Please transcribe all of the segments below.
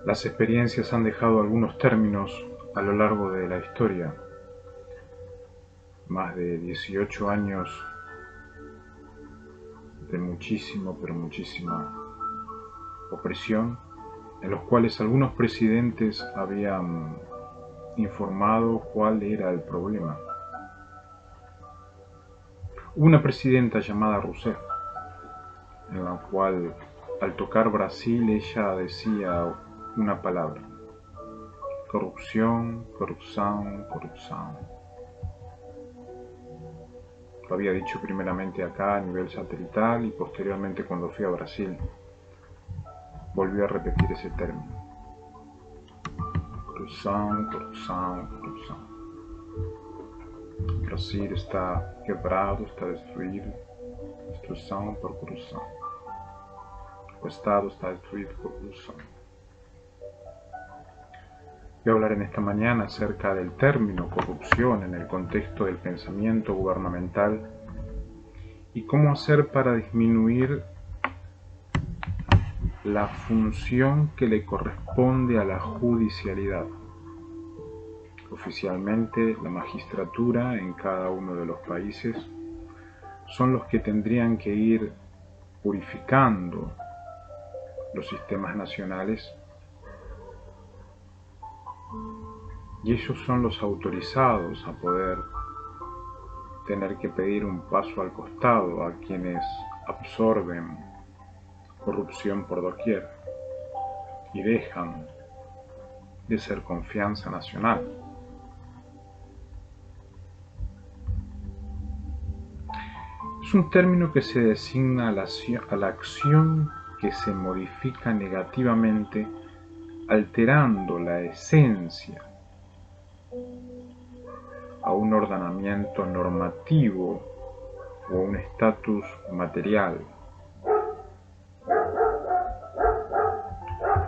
Las experiencias han dejado algunos términos a lo largo de la historia, más de 18 años de muchísima, pero muchísima opresión, en los cuales algunos presidentes habían informado cuál era el problema. Una presidenta llamada Rousseff, en la cual al tocar Brasil ella decía una palabra: corrupción, corrupción, corrupción. Lo había dicho primeramente acá a nivel satelital y posteriormente cuando fui a Brasil volvió a repetir ese término: corrupción, corrupción, corrupción. Brasil está quebrado, está destruído, destruição por corrupção. O Estado está destruido por corrupción. Voy a hablar en esta mañana acerca del término corrupción en el contexto del pensamiento gubernamental y cómo hacer para disminuir la función que le corresponde a la judicialidad. Oficialmente, la magistratura en cada uno de los países son los que tendrían que ir purificando los sistemas nacionales, y ellos son los autorizados a poder tener que pedir un paso al costado a quienes absorben corrupción por doquier y dejan de ser confianza nacional. Es un término que se designa a la acción que se modifica negativamente, alterando la esencia a un ordenamiento normativo o un estatus material.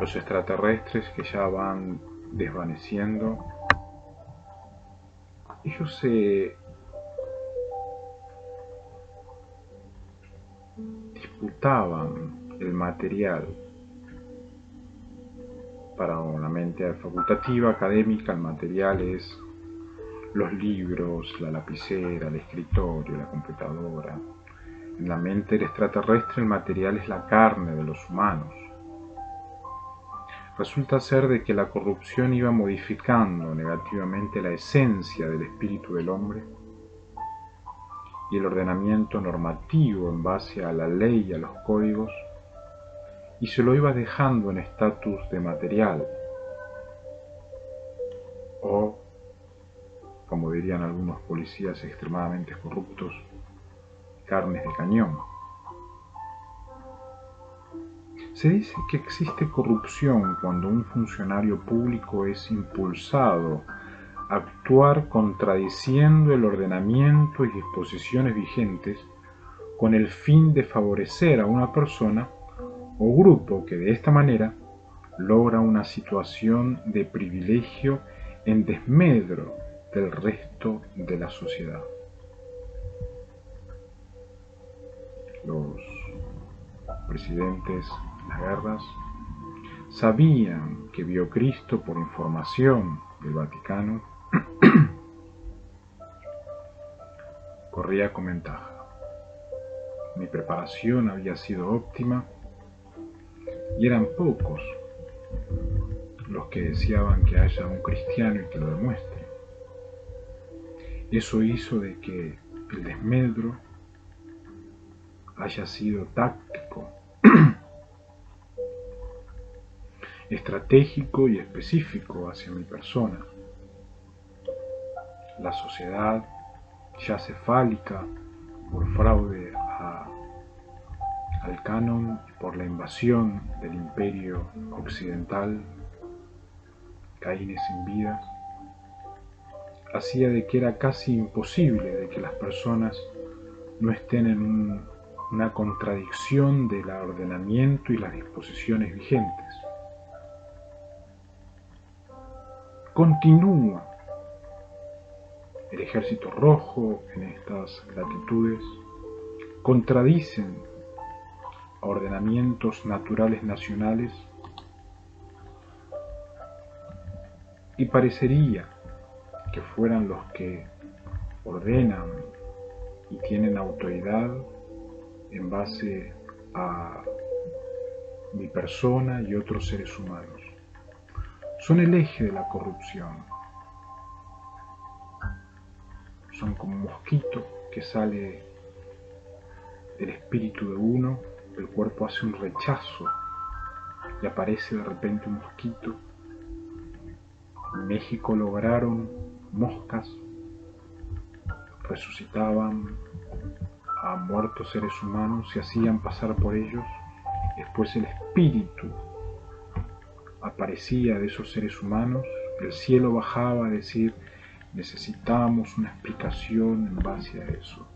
Los extraterrestres que ya van desvaneciendo, ellos se disputaban el material. Para una mente facultativa, académica, el material es los libros, la lapicera, el escritorio, la computadora. En la mente del extraterrestre el material es la carne de los humanos. Resulta ser de que la corrupción iba modificando negativamente la esencia del espíritu del hombre y el ordenamiento normativo en base a la ley y a los códigos, y se lo iba dejando en estatus de material, o, como dirían algunos policías extremadamente corruptos, carnes de cañón. Se dice que existe corrupción cuando un funcionario público es impulsado a actuar contradiciendo el ordenamiento y disposiciones vigentes con el fin de favorecer a una persona o grupo que de esta manera logra una situación de privilegio en desmedro del resto de la sociedad. Los presidentes de las guerras sabían que Biocristo, por información del Vaticano, corría con ventaja. Mi preparación había sido óptima y eran pocos los que deseaban que haya un cristiano y que lo demuestre. Eso hizo de que el desmedro haya sido táctico, estratégico y específico hacia mi persona. La sociedad yace fálica por fraude al canon y por la invasión del imperio occidental, Caínes sin vida, hacía de que era casi imposible de que las personas no estén en una contradicción del ordenamiento y las disposiciones vigentes. Continúa el ejército rojo en estas latitudes, contradicen a ordenamientos naturales nacionales y parecería que fueran los que ordenan y tienen autoridad en base a mi persona y otros seres humanos. Son el eje de la corrupción. Son como un mosquito que sale del espíritu de uno, el cuerpo hace un rechazo y aparece de repente un mosquito. En México lograron moscas, resucitaban a muertos seres humanos, se hacían pasar por ellos, después el espíritu aparecía de esos seres humanos, el cielo bajaba a decir, necesitamos una explicación en base a eso.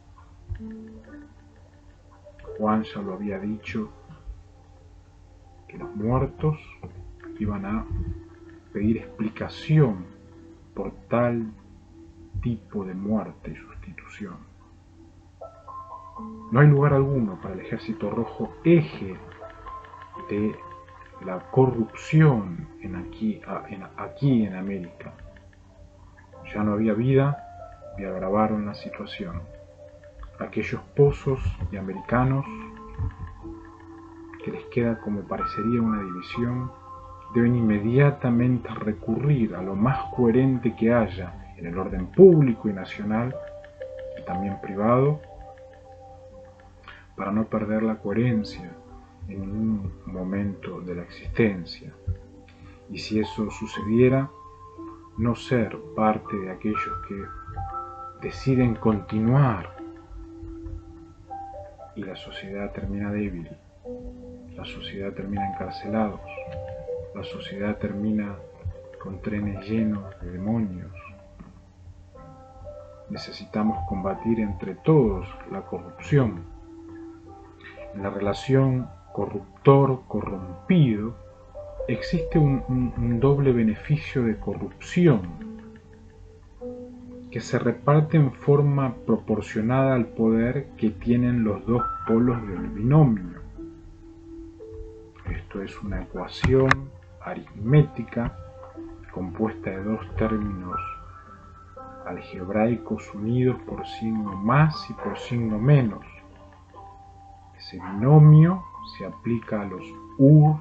Juan ya lo había dicho, que los muertos iban a pedir explicación por tal tipo de muerte y sustitución. No hay lugar alguno para el Ejército Rojo, eje de la corrupción aquí en América. Ya no había vida y agravaron la situación. Aquellos pozos de americanos que les queda como parecería una división, deben inmediatamente recurrir a lo más coherente que haya en el orden público y nacional y también privado para no perder la coherencia en ningún momento de la existencia. Y si eso sucediera, no ser parte de aquellos que deciden continuar y la sociedad termina débil, la sociedad termina encarcelados, la sociedad termina con trenes llenos de demonios. Necesitamos combatir entre todos la corrupción. En la relación corruptor-corrompido existe un doble beneficio de corrupción que se reparte en forma proporcionada al poder que tienen los dos polos del binomio. Esto es una ecuación aritmética compuesta de dos términos algebraicos unidos por signo más y por signo menos. Ese binomio se aplica a los UR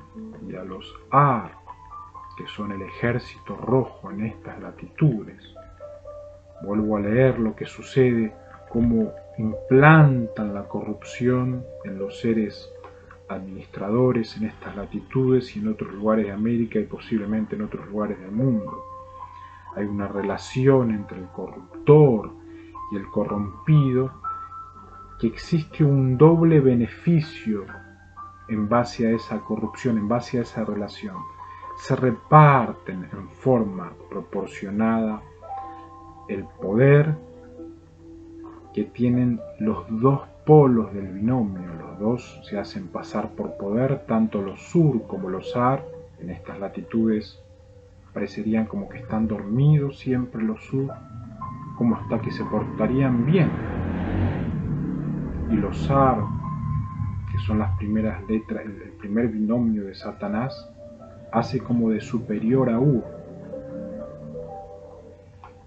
y a los AR, que son el Ejército Rojo en estas latitudes. Vuelvo a leer lo que sucede, cómo implantan la corrupción en los seres administradores en estas latitudes y en otros lugares de América y posiblemente en otros lugares del mundo. Hay una relación entre el corruptor y el corrompido, que existe un doble beneficio en base a esa corrupción, en base a esa relación. Se reparten en forma proporcionada el poder que tienen los dos polos del binomio. Los dos se hacen pasar por poder, tanto los sur como los ar. En estas latitudes parecerían como que están dormidos siempre los sur, como hasta que se portarían bien. Y los ar, que son las primeras letras, el primer binomio de Satanás, hace como de superior a Ur.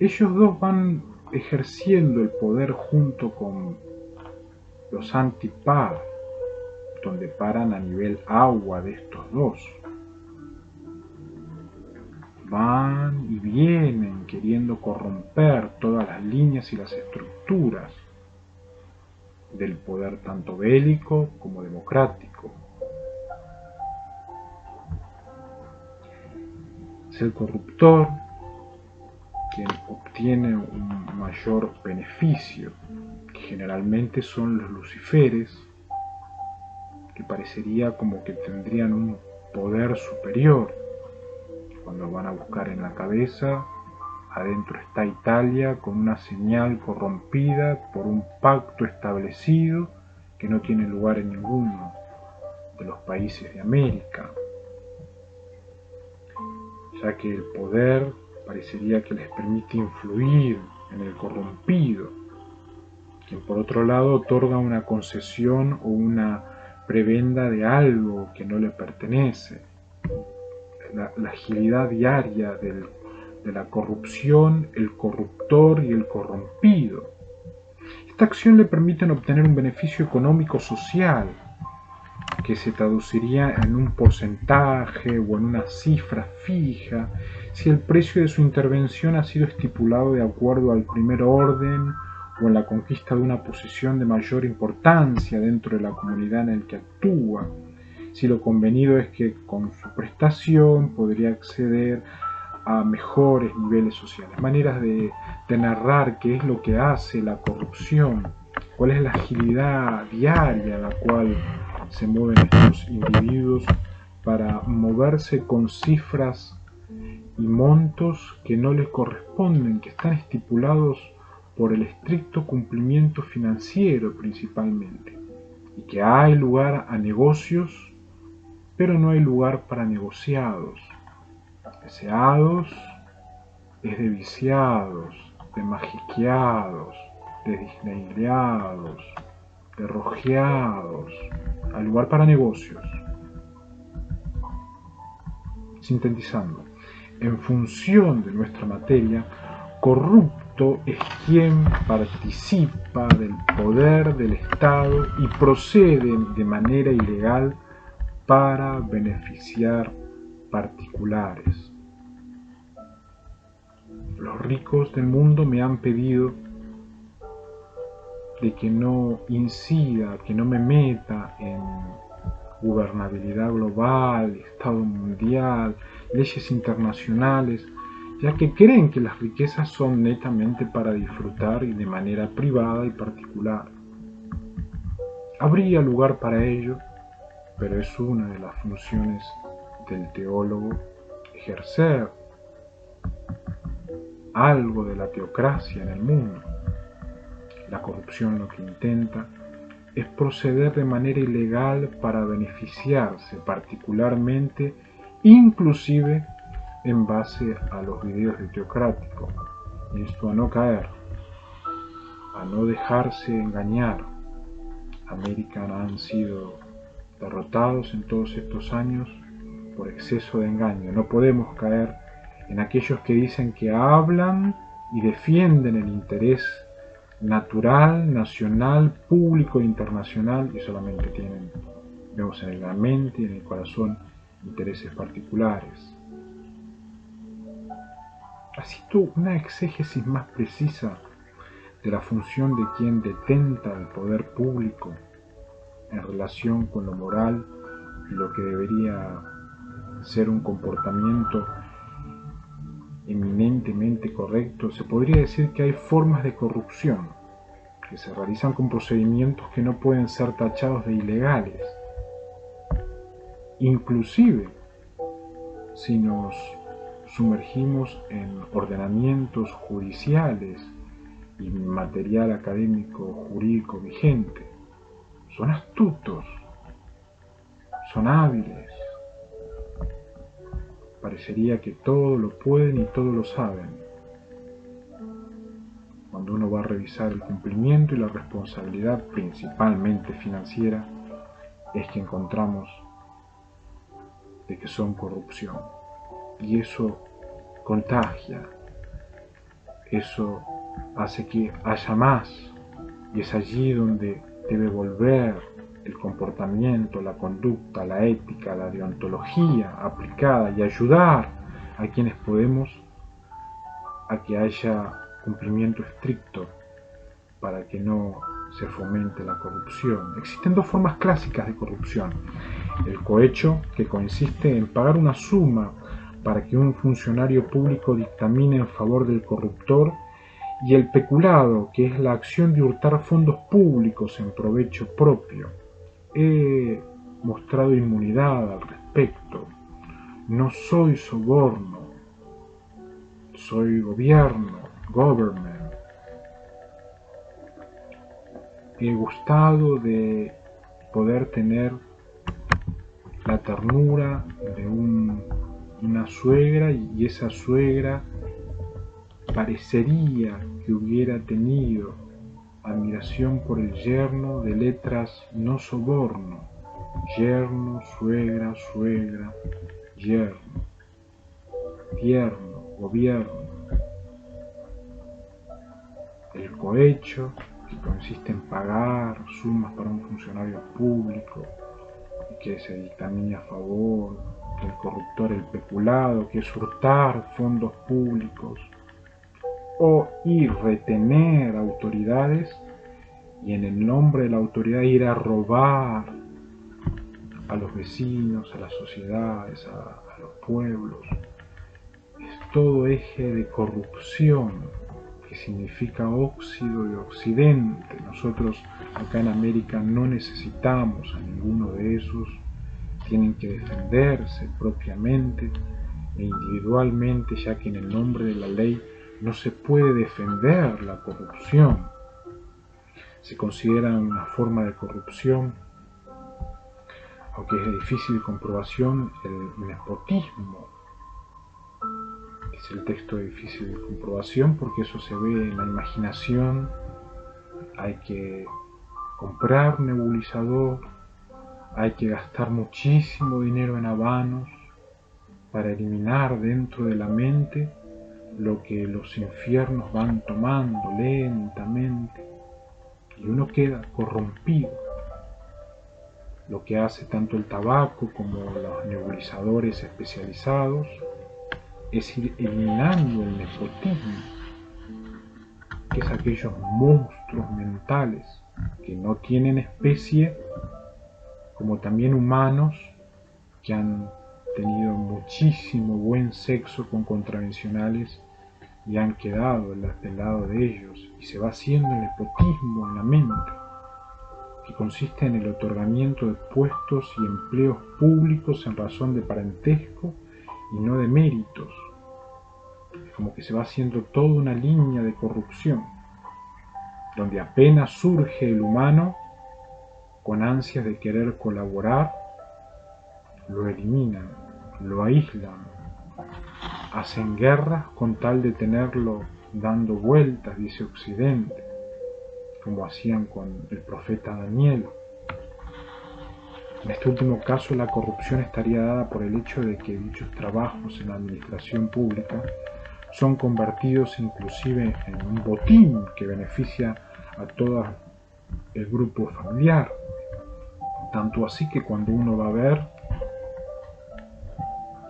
Ellos dos van ejerciendo el poder junto con los antipar, donde paran a nivel agua de estos dos. Van y vienen queriendo corromper todas las líneas y las estructuras del poder tanto bélico como democrático. Es el corruptor quien obtiene un mayor beneficio, que generalmente son los luciferes, que parecería como que tendrían un poder superior. Cuando van a buscar en la cabeza, adentro está Italia con una señal corrompida por un pacto establecido que no tiene lugar en ninguno de los países de América, ya que el poder parecería que les permite influir en el corrompido, quien por otro lado otorga una concesión o una prebenda de algo que no le pertenece. La agilidad diaria del de la corrupción, el corruptor y el corrompido. Esta acción le permite obtener un beneficio económico social que se traduciría en un porcentaje o en una cifra fija si el precio de su intervención ha sido estipulado de acuerdo al primer orden o en la conquista de una posición de mayor importancia dentro de la comunidad en la que actúa, si lo convenido es que con su prestación podría acceder a mejores niveles sociales. Maneras de narrar qué es lo que hace la corrupción, cuál es la agilidad diaria a la cual se mueven estos individuos para moverse con cifras y montos que no les corresponden, que están estipulados por el estricto cumplimiento financiero principalmente, y que hay lugar a negocios, pero no hay lugar para negociados. Deseados es de viciados, de magiqueados, de disneyleados, de rojeados. Hay lugar para negocios. Sintetizando, en función de nuestra materia, corrupto es quien participa del poder del Estado y procede de manera ilegal para beneficiar particulares. Los ricos del mundo me han pedido de que no incida, que no me meta en gobernabilidad global, Estado mundial, leyes internacionales, ya que creen que las riquezas son netamente para disfrutar y de manera privada y particular. Habría lugar para ello, pero es una de las funciones del teólogo ejercer algo de la teocracia en el mundo. La corrupción lo que intenta es proceder de manera ilegal para beneficiarse particularmente, inclusive en base a los videos de teocrático. Y esto a no caer, a no dejarse engañar. América han sido derrotados en todos estos años por exceso de engaño. No podemos caer en aquellos que dicen que hablan y defienden el interés natural, nacional, público e internacional y solamente tienen, vemos en la mente y en el corazón, intereses particulares. Asisto una exégesis más precisa de la función de quien detenta el poder público en relación con lo moral y lo que debería ser un comportamiento eminentemente correcto. Se podría decir que hay formas de corrupción que se realizan con procedimientos que no pueden ser tachados de ilegales. Inclusive, si nos sumergimos en ordenamientos judiciales y material académico jurídico vigente, son astutos, son hábiles. Parecería que todo lo pueden y todo lo saben. Cuando uno va a revisar el cumplimiento y la responsabilidad, principalmente financiera, es que encontramos de que son corrupción. Y eso contagia, eso hace que haya más, y es allí donde debe volver el comportamiento, la conducta, la ética, la deontología aplicada y ayudar a quienes podemos a que haya cumplimiento estricto para que no se fomente la corrupción. Existen dos formas clásicas de corrupción: el cohecho, que consiste en pagar una suma para que un funcionario público dictamine en favor del corruptor, y el peculado, que es la acción de hurtar fondos públicos en provecho propio. He mostrado inmunidad al respecto. No soy soborno, soy gobierno, government. He gustado de poder tener la ternura de una suegra, y esa suegra parecería que hubiera tenido admiración por el yerno, de letras no soborno, yerno, suegra, suegra, yerno, tierno, gobierno. El cohecho, que consiste en pagar sumas para un funcionario público y que se dictamine a favor del corruptor, el peculado, que es hurtar fondos públicos o ir retener autoridades y en el nombre de la autoridad ir a robar a los vecinos, a las sociedades, a los pueblos. Es todo eje de corrupción, que significa óxido de occidente. Nosotros acá en América no necesitamos a ninguno de esos. Tienen que defenderse propiamente e individualmente, ya que en el nombre de la ley no se puede defender la corrupción. Se considera una forma de corrupción, aunque es de difícil comprobación, el nepotismo. Es el texto de difícil comprobación porque eso se ve en la imaginación. Hay que comprar nebulizador, hay que gastar muchísimo dinero en habanos para eliminar dentro de la mente lo que los infiernos van tomando lentamente y uno queda corrompido. Lo que hace tanto el tabaco como los nebulizadores especializados es ir eliminando el nepotismo, que es aquellos monstruos mentales que no tienen especie, como también humanos que han tenido muchísimo buen sexo con contravencionales y han quedado del lado de ellos, y se va haciendo el nepotismo en la mente, que consiste en el otorgamiento de puestos y empleos públicos en razón de parentesco y no de méritos. Como que se va haciendo toda una línea de corrupción, donde apenas surge el humano con ansias de querer colaborar, lo eliminan, lo aíslan, hacen guerras con tal de tenerlo dando vueltas, dice Occidente, como hacían con el profeta Daniel. En este último caso, la corrupción estaría dada por el hecho de que dichos trabajos en la administración pública son convertidos inclusive en un botín que beneficia a todo el grupo familiar. Tanto así que cuando uno va a ver,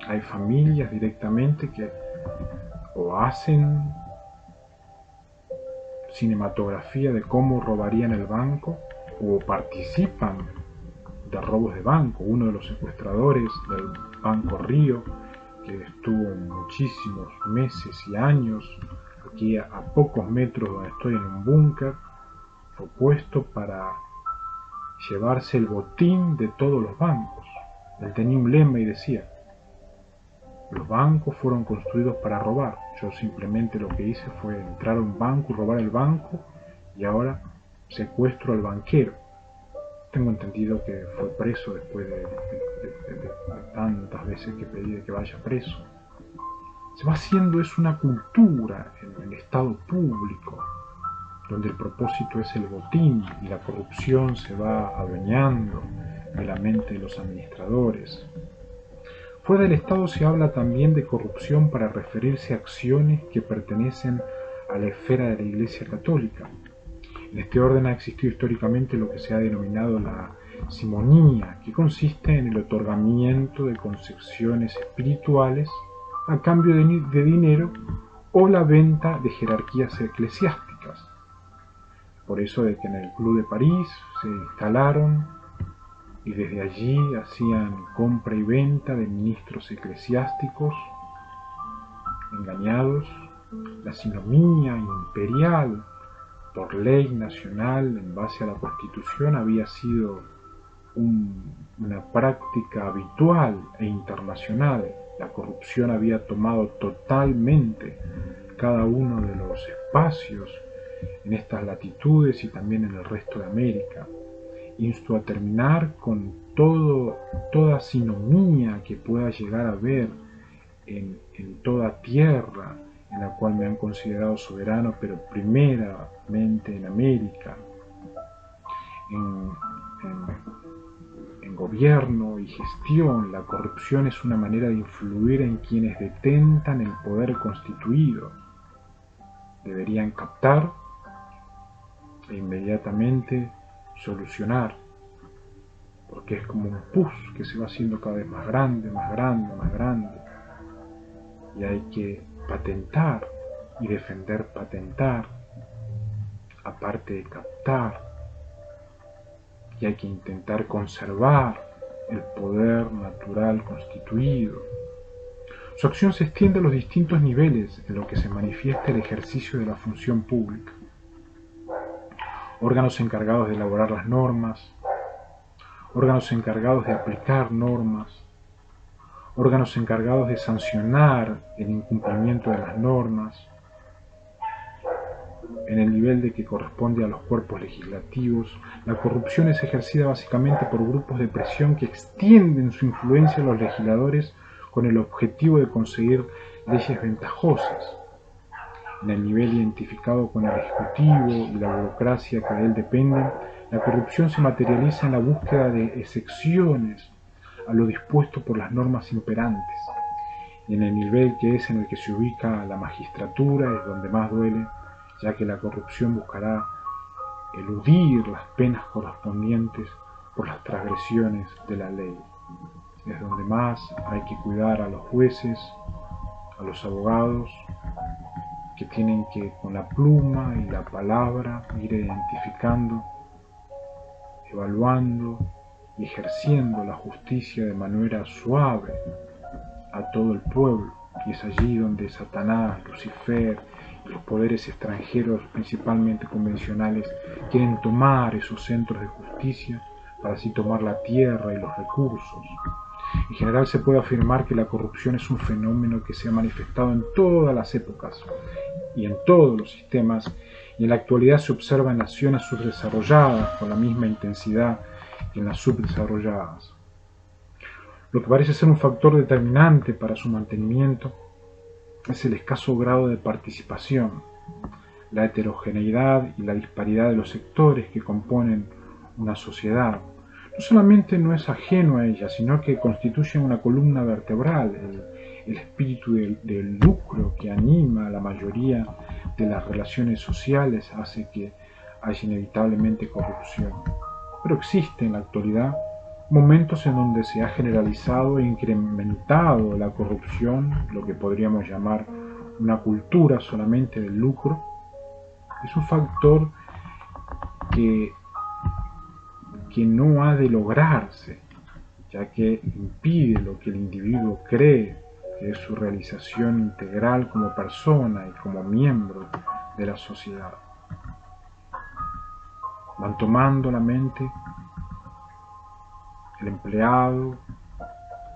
hay familias directamente que o hacen cinematografía de cómo robarían el banco o participan de robos de banco. Uno de los secuestradores del Banco Río, que estuvo muchísimos meses y años aquí a pocos metros donde estoy en un búnker, fue puesto para llevarse el botín de todos los bancos. Él tenía un lema y decía: los bancos fueron construidos para robar. Yo simplemente lo que hice fue entrar a un banco y robar el banco, y ahora secuestro al banquero. Tengo entendido que fue preso después de tantas veces que pedí de que vaya preso. Se va haciendo, es una cultura en el Estado público, donde el propósito es el botín y la corrupción se va adueñando de la mente de los administradores. Fuera del Estado se habla también de corrupción para referirse a acciones que pertenecen a la esfera de la Iglesia Católica. En este orden ha existido históricamente lo que se ha denominado la simonía, que consiste en el otorgamiento de concesiones espirituales a cambio de dinero o la venta de jerarquías eclesiásticas. Por eso de que en el Club de París se instalaron y desde allí hacían compra y venta de ministros eclesiásticos engañados. La sinomía imperial por ley nacional en base a la Constitución había sido una práctica habitual e internacional. La corrupción había tomado totalmente cada uno de los espacios en estas latitudes y también en el resto de América. Insto a terminar con toda sinomía que pueda llegar a haber en toda tierra en la cual me han considerado soberano, pero primeramente en América, en gobierno y gestión, la corrupción es una manera de influir en quienes detentan el poder constituido. Deberían captar e inmediatamente solucionar, porque es como un pus que se va haciendo cada vez más grande, más grande, más grande. Y hay que patentar y defender patentar, aparte de captar. Y hay que intentar conservar el poder natural constituido. Su acción se extiende a los distintos niveles en los que se manifiesta el ejercicio de la función pública. Órganos encargados de elaborar las normas, órganos encargados de aplicar normas, órganos encargados de sancionar el incumplimiento de las normas, en el nivel de que corresponde a los cuerpos legislativos. La corrupción es ejercida básicamente por grupos de presión que extienden su influencia a los legisladores con el objetivo de conseguir leyes ventajosas. En el nivel identificado con el Ejecutivo y la burocracia que de él dependen, la corrupción se materializa en la búsqueda de excepciones a lo dispuesto por las normas imperantes. Y en el nivel que es en el que se ubica la magistratura es donde más duele, ya que la corrupción buscará eludir las penas correspondientes por las transgresiones de la ley. Es donde más hay que cuidar a los jueces, a los abogados, que tienen que con la pluma y la palabra ir identificando, evaluando y ejerciendo la justicia de manera suave a todo el pueblo. Y es allí donde Satanás, Lucifer y los poderes extranjeros, principalmente convencionales, quieren tomar esos centros de justicia para así tomar la tierra y los recursos. En general se puede afirmar que la corrupción es un fenómeno que se ha manifestado en todas las épocas y en todos los sistemas, y en la actualidad se observa en naciones subdesarrolladas con la misma intensidad que en las subdesarrolladas. Lo que parece ser un factor determinante para su mantenimiento es el escaso grado de participación, la heterogeneidad y la disparidad de los sectores que componen una sociedad. No solamente no es ajeno a ella, sino que constituye una columna vertebral, el espíritu del lucro que anima a la mayoría de las relaciones sociales hace que haya inevitablemente corrupción. Pero existe en la actualidad momentos en donde se ha generalizado e incrementado la corrupción, lo que podríamos llamar una cultura solamente del lucro. Es un factor que no ha de lograrse, ya que impide lo que el individuo cree que es su realización integral como persona y como miembro de la sociedad. Van tomando la mente el empleado,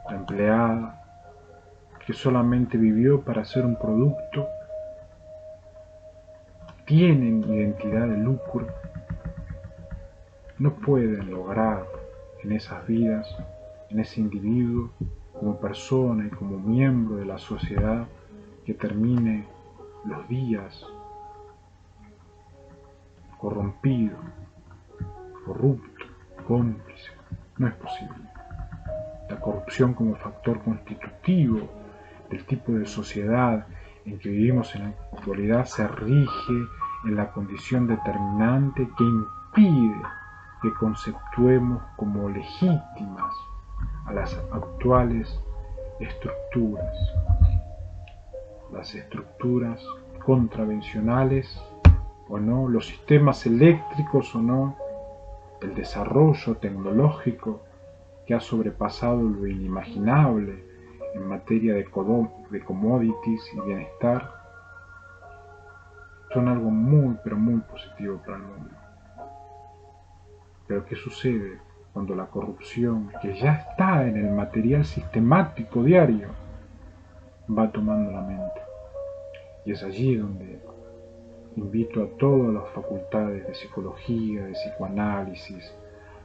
la empleada, que solamente vivió para ser un producto, tienen identidad de lucro, no pueden lograr en esas vidas, en ese individuo, como persona y como miembro de la sociedad, que termine los días corrompido, corrupto, cómplice. No es posible. La corrupción como factor constitutivo del tipo de sociedad en que vivimos en la actualidad se rige en la condición determinante que impide que conceptuemos como legítimas a las actuales estructuras. Las estructuras contravencionales o no, los sistemas eléctricos o no, el desarrollo tecnológico que ha sobrepasado lo inimaginable en materia de commodities y bienestar, son algo muy, pero muy positivo para el mundo. Pero ¿qué sucede cuando la corrupción, que ya está en el material sistemático diario, va tomando la mente? Y es allí donde invito a todas las facultades de psicología, de psicoanálisis,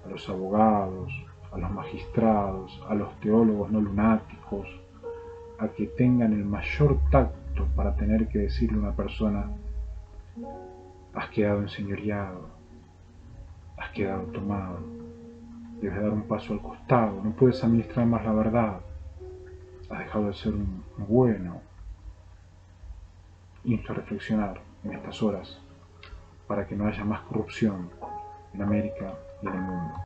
a los abogados, a los magistrados, a los teólogos no lunáticos, a que tengan el mayor tacto para tener que decirle a una persona: has quedado enseñoreado, has quedado tomado, Debes dar un paso al costado, no puedes administrar más la verdad. Has dejado de ser un bueno. Insto a reflexionar en estas horas para que no haya más corrupción en América y en el mundo.